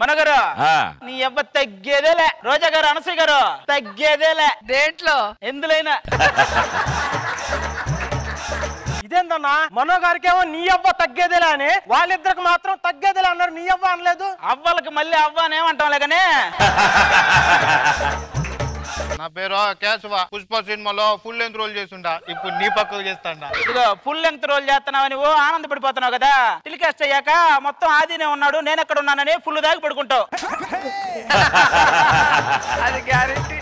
మనగారు నీ అబ్బ తగ్గేదేలే. రోజా గారు, అనసూయ గారు తగ్గేదేలే. దేంట్లో ఎందులైనా. ఇదేందన్నా మనో గారికేమో నీ అవ్వ తగ్గేదేలే అని, వాళ్ళిద్దరికి మాత్రం తగ్గేదేలే అన్నారు, నీ అవ్వ అనలేదు. అవ్వలకి మళ్ళీ అవ్వ అని ఏమంటాంలే కానీ. నా పేరు కేశవ. పుష్ప సినిమాలో ఫుల్ లెంత్ రోల్ చేస్తుంటా, ఇప్పుడు నీ పక్కకు చేస్తాడా. ఇదిగో ఫుల్ లెంగ్త్ రోల్ చేస్తున్నావు నువ్వు ఆనందపడిపోతున్నావు కదా. టెలికాస్ట్ అయ్యాక మొత్తం ఆదినే ఉన్నాడు, నేను ఎక్కడ ఉన్నానని ఫుల్ దాకా పడుకుంటావు. అది గ్యారెంటీ.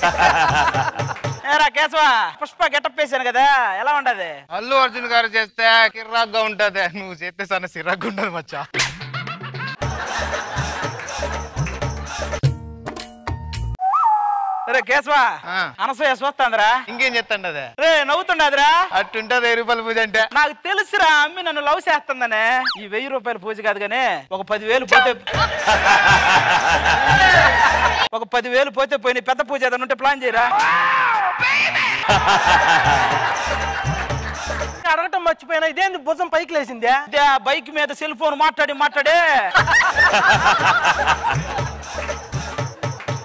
ఏరా కేశవ, పుష్ప గెటప్ వేసాను కదా, ఎలా ఉండదు? అల్లు అర్జున్ గారు చేస్తే కిర్రాగ్గా ఉంటది, నువ్వు చేస్తే సన్న సిర్రాగ్గా ఉండదు మచ్చా. రే కేశవ, అనసూయ చూస్తాందిరా. ఇంకేం చెప్తాండి అదే రే నవ్వుతుండదురా. అట్టుంటది 1000 రూపాయల పూజ అంటే. నాకు తెలుసురా, అమ్మి నన్ను లవ్ చేస్తుందనే. ఈ 1000 రూపాయల పూజ కాదు గానీ ఒక 10,000 పోతే, ఒక 10,000 పోతే పోయి పెద్ద పూజ ఏదైనా ఉంటే ప్లాన్ చేయరా. అడగటం మర్చిపోయినా, ఇదేంది భుజం పైకి లేసిందే? బైక్ మీద సెల్ ఫోన్ మాట్లాడి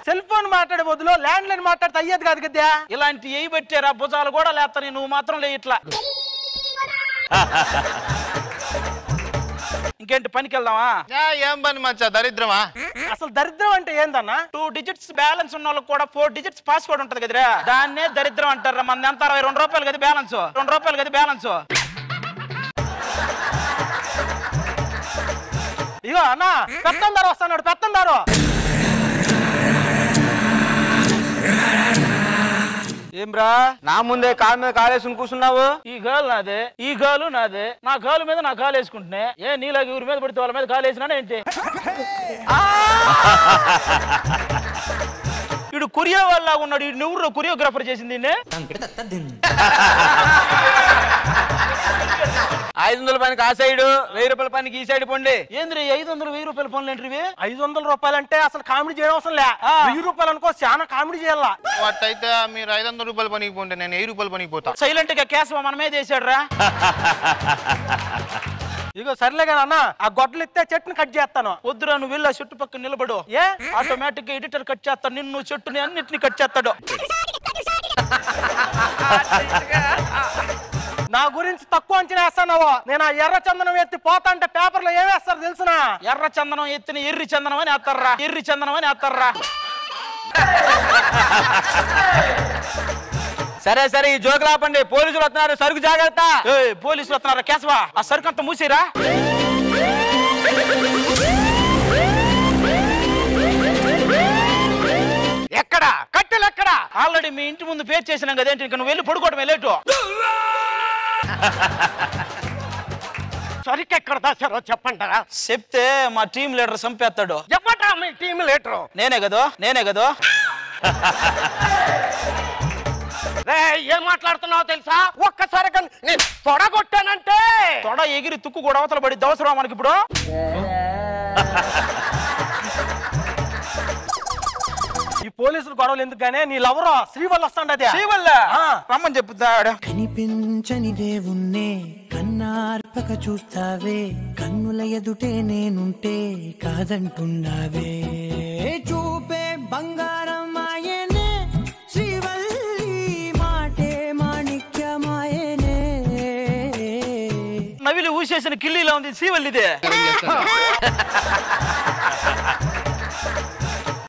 సెల్ ఫోన్ మాట్లాడే బదులు ల్యాండ్ లైన్ మాట్లాడితే అయ్యేది కాదు కదా. ఇలాంటి ఏ పెట్టారా, భుజాలు కూడా లేస్తాయి, నువ్వు మాత్రం లే ఇట్లా. ఇంకేంటి పనికి వెళ్దామా? ఏం పని మచ్చా, దరిద్రమా? అసలు దరిద్రం అంటే ఏందన్నా? 2 digits బ్యాలెన్స్ ఉన్న వాళ్ళకి కూడా 4 digits పాస్వర్డ్ ఉంటది కదరా, దాన్నే దరిద్రం అంటారా. మన ఎంత 22 రూపాయలు కదా బ్యాలెన్స్, 2 రూపాయలు కదా బ్యాలెన్స్. ఇగో అన్నా, పెత్తందారు వస్తున్నాడు, పెత్తందారు. ఏమ్రా నా ముందే కాలు మీద కాలేసుకుని కూర్చున్నావు? ఈ గాలు నాదే, ఈ గాలు నాదే. నా గాలు మీద నా కాలు వేసుకుంటున్నా. ఏ నీలాగా ఊరి మీద పడితే వాళ్ళ మీద కాలు వేసినా ఏంటి? ఇడు కొరియా వాళ్ళ ఉన్నాడు. ఈ నువ్వు కొరియోగ్రాఫర్ చేసింది 500 పనికి ఆ సైడ్, 1000 రూపాయల పనికి ఈ సైడ్ పండి. ఏంద్రీ 500 1000 రూపాయల పనులు ఏంటివి? 500 రూపాయలు అంటే అసలు కామెడీ చేయడం అవసరం లే. 1000 రూపాయలు అనుకో, చాలా కామెడీ చేయాలా. వాటైతే మీరు 500 రూపాయల పనికి పోండి, నేను 1000 రూపాయల పనికి పోతా. సైలెంట్ గా కేశవ మన మీద వేసాడు రా. ఇగో సర్లే కానీ అన్న, ఆ గొడ్డలు ఇస్తే చెట్టుని కట్ చేస్తాను. వద్దురా, నువ్వు వెళ్ళి ఆ చెట్టు పక్కన నిలబడు. ఏ ఆటోమేటిక్ గా ఎడిటర్ కట్ చేస్తాడు, నిన్ను చెట్టుని అన్నిటిని కట్ చేస్తాడు. నా గురించి తక్కువ అంచనా వేస్తావు. నేను ఆ ఎర్ర చందనం ఎత్తి పోతా అంటే పేపర్లో ఏమేస్తారు తెలుసునా? ఎర్ర చందనం ఎత్తిన ఎర్రి చందనం అని వేస్తారా, ఎర్రి చందనం అని వేస్తారా. సరే సరే, ఈ జోకులు ఆపండి, పోలీసులు వస్తున్నారు, సరుకు జాగ్రత్త. పోలీసులు వస్తున్నారా కేశవ? ఆ సరుకు అంతా మూసిరా. ఎక్కడ కట్టెలు ఎక్కడ? ఆల్రెడీ మీ ఇంటి ముందు పేరు చేసినాం కదేంటి, ఇంకా నువ్వు వెళ్ళి పడుకోవడం లేటు. సరికి ఎక్కడ దాచారో చెప్పంటారా? చెప్తే మా టీం లీడర్ చంపేస్తాడు. చెప్పటా మీ టీం లీడరు? నేనే కదో. ఏం మాట్లాడుతున్నావు తెలుసా? ఒక్కసారి నేను తొడగొట్టానంటే తొడ ఎగిరి తుక్కు కూడా అవతల పడి దవసరా మనకి ఇప్పుడు. ఈ పోలీసులు గొడవలు ఎందుకు గానే, నీ లవరు శ్రీవల్లి వస్తాండది. శ్రీవల్ల రమ్మని చెప్పుతాడు. కనిపించని దేవుణ్ణే కన్నార్పక చూస్తావే, కన్నుల ఎదుటే నేనుంటే కాదంటున్నావే. చూపే బంగారం ఆయనే, శ్రీవల్లి మాటే మాణిక్యమాయనే. నవిలి ఊసేసిన కిల్లీలా ఉంది శ్రీవల్లిదే.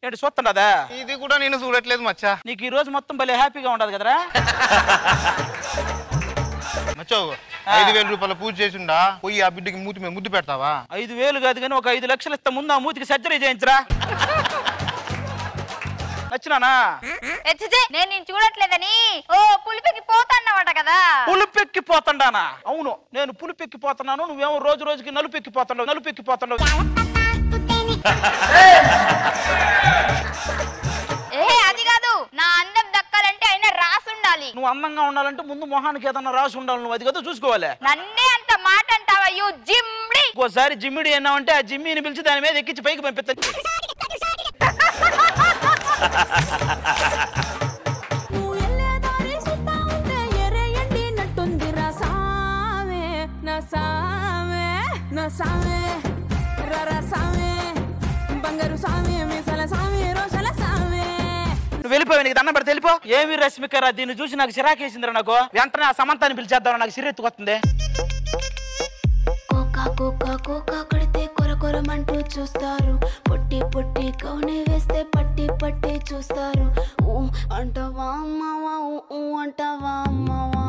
ఏంటి చూస్తుండదా? ఇది కూడా నేను చూడట్లేదు మచ్చా. నీకు ఈ రోజు మొత్తం భలే హ్యాపీగా ఉండదు కదరా. మచ్చో 5000 రూపాయల పూజ చేసిండా, పోయి ఆ బిడ్డకి మూతి మీద ముద్దు పెడతావా? 5000 కాదు కానీ ఒక 5 లక్షలు ఇస్తా, ముందు ఆ మూతికి సర్జరీ చేయించరా. నచ్చినానా? నేను చూడట్లేదని ఓ పులిపెక్కి పోతాన్నమాట కదా. పులిపెక్కి పోతాడానా? అవును, నేను పులిపెక్కి పోతున్నాను, నువ్వేమో రోజు రోజుకి నలుపెక్కి పోతాడు. అది కాదు, నా అందం దక్కాలంటే అయినా రాసి ఉండాలి. నువ్వు అందంగా ఉండాలంటే ముందు మొహానికి ఏదన్నా రాసి ఉండాలి, నువ్వు అది కదా చూసుకోవాలి. నన్నే అంత మాట అంటావా యు జిమ్డి? ఇంకోసారి జిమ్మిడి అన్నావంటే ఆ జిమ్మిని పిలిచి దాని మీద ఎక్కించి పైకి పంపిస్తా. బంగారు సామి మీసాల సామి రోషాల సామి. నువ్వు వెళ్ళిపోయి నీకు దండం పెడితే వెళ్ళిపో. ఏమి రశ్మికరా దీన్ని చూసి నాకు చిరాకేసిందిరా. నాకు వెంటనే ఆ సమంతాన్ని పిలిచేద్దాం, నాకు సిరెత్తుకొస్తుంది. కోకా కోకా కడితే కొర కొరమంటూ చూస్తారు, పొట్టి పొట్టి కౌనే వేస్తే పట్టి పట్టి చూస్తారు. ఊ అంటావా అమ్మవా, ఊ అంటావా అమ్మవా,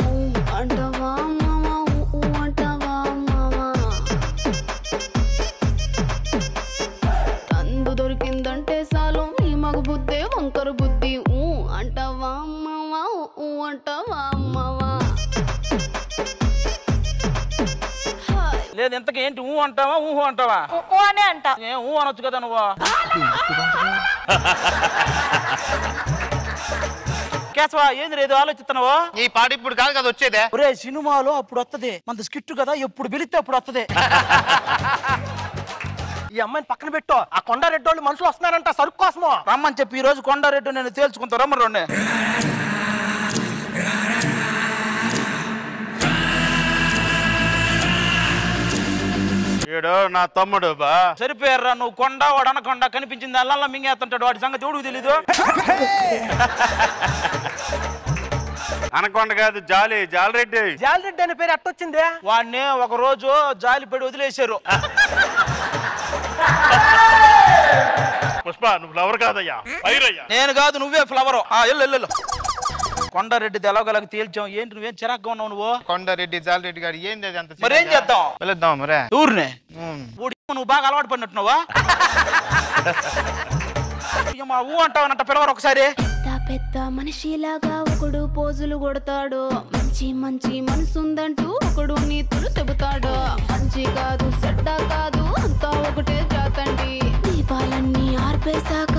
ఊ అంటావా అమ్మవా, ఊ అంటావా అమ్మవా. తందు దొరికిందంటే చాలు ఈ మగ బుద్ధే వంకర బుద్ధి. ఊ అంటావా అమ్మవా, ఊ అంటావా అమ్మవా. లేదు ఇంతకీ ఏంటి ఊ అంటావా ఊహు అంటావా? అనే అంట. ఊ అనొచ్చు కదా నువ్వు. కేశవా ఏంది లేదు ఆలోచిస్తున్నావు? ఈ పాట ఇప్పుడు కాదు కదా వచ్చేదే. ఒరే సినిమాలో అప్పుడు వస్తుంది, మన స్కిట్ కదా, ఎప్పుడు పిలిస్తే అప్పుడు వస్తుంది. ఈ అమ్మాయిని పక్కన పెట్టు. ఆ కొండారెడ్డి వాళ్ళు మనుషులు వస్తున్నారంట సరుకు కోసము. రమ్మని చెప్పి ఈ రోజు కొండారెడ్డి నేను తేల్చుకుంటా. రమ్మరండి. ఈడు నా తమ్ముడు బా. సరిపోయారా నువ్వు. కొండ వాడు అనకొండ కనిపించింది అల్లా మింగేస్తుంటాడు. వాడి సంగతి ఎవడికి తెలీదు. అనకొండ కాదు జాలి, జాలిరెడ్డి. జాలిరెడ్డి అనే పేరు ఎట్టొచ్చింది? వాడిని ఒక రోజు జాలిపడి వదిలేశారు. పుష్ప నువ్వు ఫ్లవర్ కాదయ్యా, పైరయ్యా. నేను కాదు నువ్వే ఫ్లవర్. ఎల్లు కొండారెడ్డి తెలవగలకి తేల్చాం. ఏంటి నువ్వేం చిరాగ్గా ఉన్నావు నువ్వు? కొండారెడ్డి జాలిరెడ్డి గారు ఏంది అది అంత? మరేం చేద్దాం? వెళ్దాం మరే. ఊరినే నువ్వు బాగా అలవాటు పడినట్టున్నావా? ఊ అంటావనంట పిలవరు ఒకసారి. పెద్ద మనిషిలాగా ఒకడు పోజులు కొడతాడు, మంచి మంచి మనసుందంటూ ఒకడు నీతులు చెబుతాడు. మంచి కాదు చెడ్డ కాదు అంతా ఒకటే జాతండి. దీపాలన్నీ ఆర్పేశాక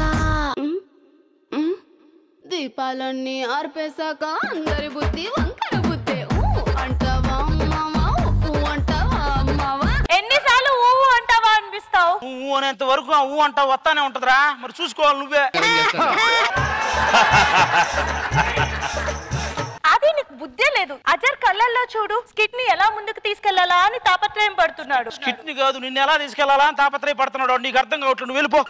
దీపాలన్నీ ఆర్పేశాక అందరి బుద్ధి వంకర బుద్ధి. ఊ అంటావా అమ్మావా, ఊ అంటావా అమ్మావా. ఎన్నిసార్లు ఊ అంటావా అనిపిస్తావు? ఊ అనేంత వరకు ఊ అంటావు వస్తానే ఉంటదిరా. మరి చూసుకోవాలి నువ్వే. అది నీకు బుద్ధే లేదు. అజర్ కళ్ళల్లో చూడు, స్కిట్ ని ఎలా ముందుకు తీసుకెళ్లాలా అని తాపత్రయం పడుతున్నాడు. స్కిట్ ని కాదు నిన్ను ఎలా తీసుకెళ్లాలా అని తాపత్రయ పడుతున్నాడు. నీకు అర్థం కావట్లేదు, నువ్వు వెళ్ళిపో.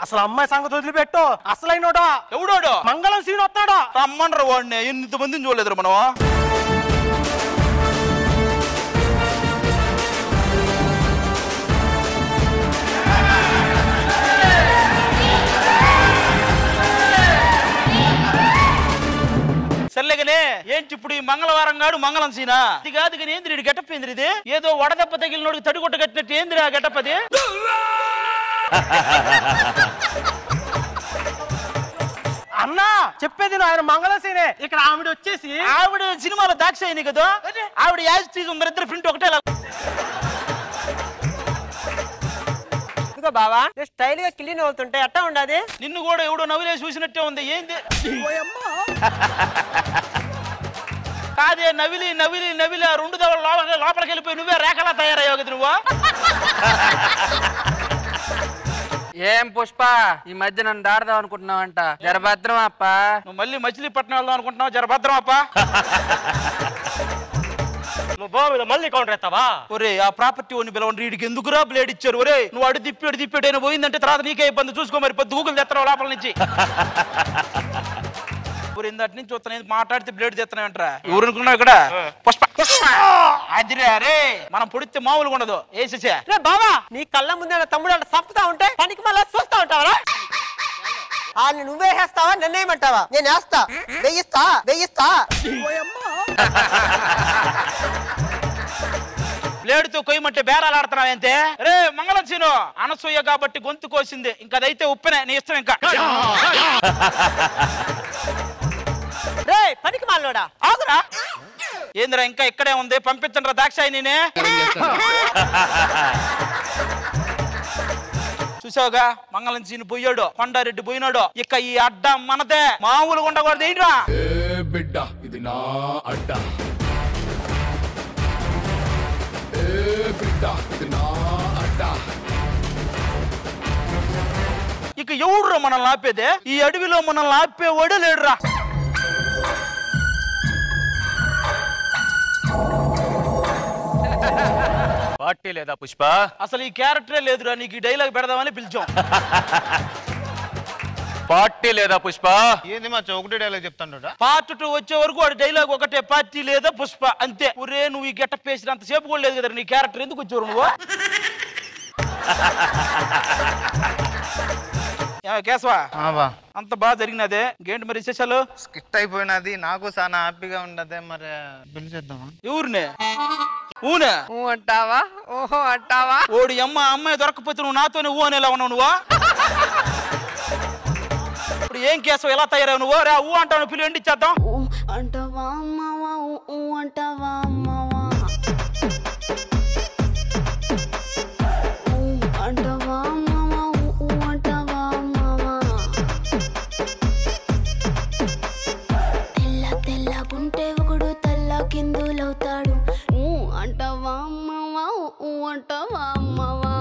అసలు అమ్మాయి సంగతి వదిలిపెట్టు. అసలైనోడా ఎవడోడు? మంగళం సీన్ వస్తాడు. రమ్మనరు వాడిని. ఇంతమందిని చూడలేదు మనం. సర్లేగానే ఏంటి ఇప్పుడు ఈ మంగళవారం గాడు మంగళం సీనా? ఇది కాదు కానీ ఏంది గెటప్ ఏంది? ఇది ఏదో వడదెబ్బ తగిలినోడికి తడిగొట్ట కట్టినట్టు ఏంది ఆ గెటప్? అది అన్నా చెప్పేది ఆయన మంగళం సీనే. ఇక్కడ ఆవిడ వచ్చేసి ఆవిడ సినిమాలో దాక్షాయిని కదా, ఆవిడ యాజ్ తీసి ఉందరు. ఇద్దరు ప్రింట్ ఒకటే. బావా స్టైల్ గా కిల్లిని అవుతుంటే ఎట్టా ఉండదు? నిన్ను కూడా ఎవడో నవ్వులేసి చూసినట్టే ఉంది. ఏంది కాదే నవిలి నవిలి నవిలి ఆ రెండు దవల లోపలికి వెళ్ళిపోయి నువ్వే రేఖలా తయారయ్యావు కదా నువ్వు. ఏం పుష్ప ఈ మధ్య నన్ను దాడదాం అనుకుంటున్నావంట? జరభద్రం అప్ప. నువ్వు మళ్ళీ మచిలీపట్నం వెళ్దాం అనుకుంటున్నావు. జరభద్రం అప్ప. మళ్ళీ కౌంటర్ ఎత్తావా? ఒరే ఆ ప్రాపర్టీ ఓని పిలవండి. వీడికి ఎందుకురా బ్లేడ్ ఇచ్చారు? ఒరే నువ్వు అడు తిప్పాడు అయినా పోయిందంటే తర్వాత నీకే ఇబ్బంది. చూసుకో మరి. పొద్దు గూగుల్ తెస్తావు లోపల నుంచి. ఇందటి నుంచి చూస్తాను మాట్లాడితే బ్లేడ్ తెస్తున్నాయంటరా. ఎవరు అనుకున్నావు ఇక్కడ? పుష్ప. అదిరే అరే మనం పొడితే మామూలుగా ఉండదు. వేసేసా బావా నీ కళ్ళ ముందే తమ్ముడు అంటే చంపుతా ఉంటే పనికి మళ్ళీ చూస్తా ఉంటావరా? వాళ్ళని నువ్వే వేస్తావా నన్నేమంటావా? నేను వేస్తా, వెయ్యిస్తా. బ్లేడుతో కొయ్యమంటే బేరాలు ఆడుతున్నావంతే. రే మంగళం సీను అనసూయ కాబట్టి గొంతు కోసింది. ఇంకా అదైతే ఉప్పెనే నీ ఇష్టం. ఇంకా రే పనికి మాలోడా ఆగురా. ఏందిరా ఇంకా ఇక్కడే ఉంది? పంపించండి రా దాక్షాయి. నేనే చూసావుగా మంగళం సీను పోయాడు, కొండారెడ్డి పోయినాడు. ఇక ఈ అడ్డ మనదే, మామూలుగా ఉండకూడదు. ఏంట్రా బిడ్డ ఇది నా అడ్డ, బిడ్డ ఇది నా అడ్డ. ఇక ఎవడురా మనల్ని ఆపేదే? ఈ అడవిలో మనల్ని ఆపేవాడే లేడురా. పార్టీ లేదా పుష్ప? అసలు ఈ క్యారెక్టరే లేదురా, నీకు ఈ డైలాగ్ పెడదామని పిలిచాం. పార్టీ లేదా పుష్ప? ఏంది మచ్చ ఒకటే డైలాగ్ చెప్తాను. పార్ట్ 2 వచ్చే వరకు వాడి డైలాగ్ ఒకటే, పార్టీ లేదా పుష్ప అంతే. ఒరే నువ్వు ఈ గెటప్ వేసినంత సేపు కూడా లేదు కదా, నీ క్యారెక్టర్ ఎందుకు వచ్చావు నువ్వు? కేశవా అంత బాగా జరిగినదే, ఏంటి మరి విశేషాలు? స్కిట్ అయిపోయినది, నాకు చాలా హ్యాపీగా ఉండదే. మరి పిలిచేద్దామా? ఎవరినే? ఊనే అంటావా? ఓహో అంటావా? ఓడి అమ్మాయి దొరకపోతే నువ్వు నాతోనే ఊ అనేలా ఉన్నావు నువ్వు. ఇప్పుడు ఏం కేశవ ఎలా తయారావు నువ్వు? రా ఊ అంటావు, పిల్లి ఎండి ఇచ్చేద్దాం. అంటావా అమ్మావా ఊ అంటావా అమ్మావా అంటావా అమ్మావా ఊ అంటావా అమ్మావా తెల్ల తెల్లగుంటే ఒకడు తెల్ల కిందులవుతాడు. అంటావా అమ్మావా ఊ అంటావా అమ్మావా.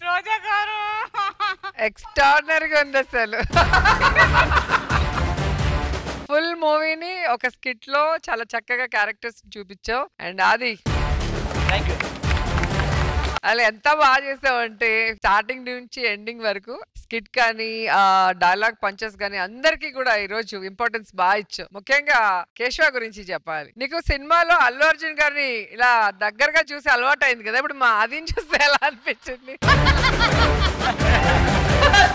రోజా గారు ఎక్స్ట్రాడినరీగా ఉంది అసలు. ఫుల్ మూవీని ఒక స్కిట్ లో చాలా చక్కగా క్యారెక్టర్స్ చూపించావు. అండ్ అది అలా ఎంత బాగా చేసావు అంటే స్టార్టింగ్ నుంచి ఎండింగ్ వరకు స్కిట్ కానీ డైలాగ్ పంచెస్ కానీ అందరికి కూడా ఈ రోజు ఇంపార్టెన్స్ బాగా ఇచ్చావు. ముఖ్యంగా కేశవ గురించి చెప్పాలి. నీకు సినిమాలో అల్లు అర్జున్ గారిని ఇలా దగ్గరగా చూసి అలవాటు అయింది కదా, ఇప్పుడు మా ఆదిని చూస్తే ఎలా అనిపించింది?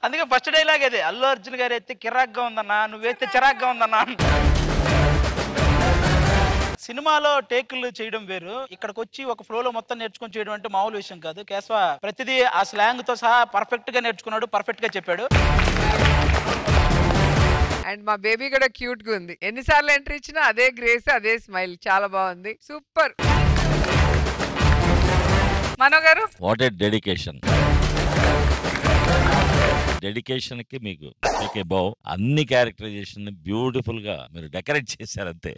అందుకే ఫస్ట్ డైలాగ్ అదే, అల్లు అర్జున్ గారు అయితే కిరాక్గా ఉందన్నా, నువ్వైతే చిరాక్గా ఉందన్నా. సినిమాలో టేకులు చేయడం వేరు, ఇక్కడికి వచ్చి ఒక ఫ్లోలో మొత్తం నేర్చుకొని చేయడం అంటే మామూలు విషయం కాదు. కేశవ ప్రతిదీ ఆ స్లాంగ్ తో సహా పర్ఫెక్ట్ గా నేర్చుకున్నాడు, పర్ఫెక్ట్ గా చెప్పాడు. అండ్ మా బేబీ కూడా క్యూట్ గా ఉంది. ఎన్నిసార్లు ఎంట్రీ ఇచ్చినా అదే గ్రేస్, అదే స్మైల్, చాలా బాగుంది, సూపర్. మనో గారు వాట్ ఏ డెడికేషన్. డెడికేషన్ కి మీకు అన్ని క్యారెక్టరైజేషన్ బ్యూటిఫుల్ గా మీరు డెకరేట్ చేశారు అంతే.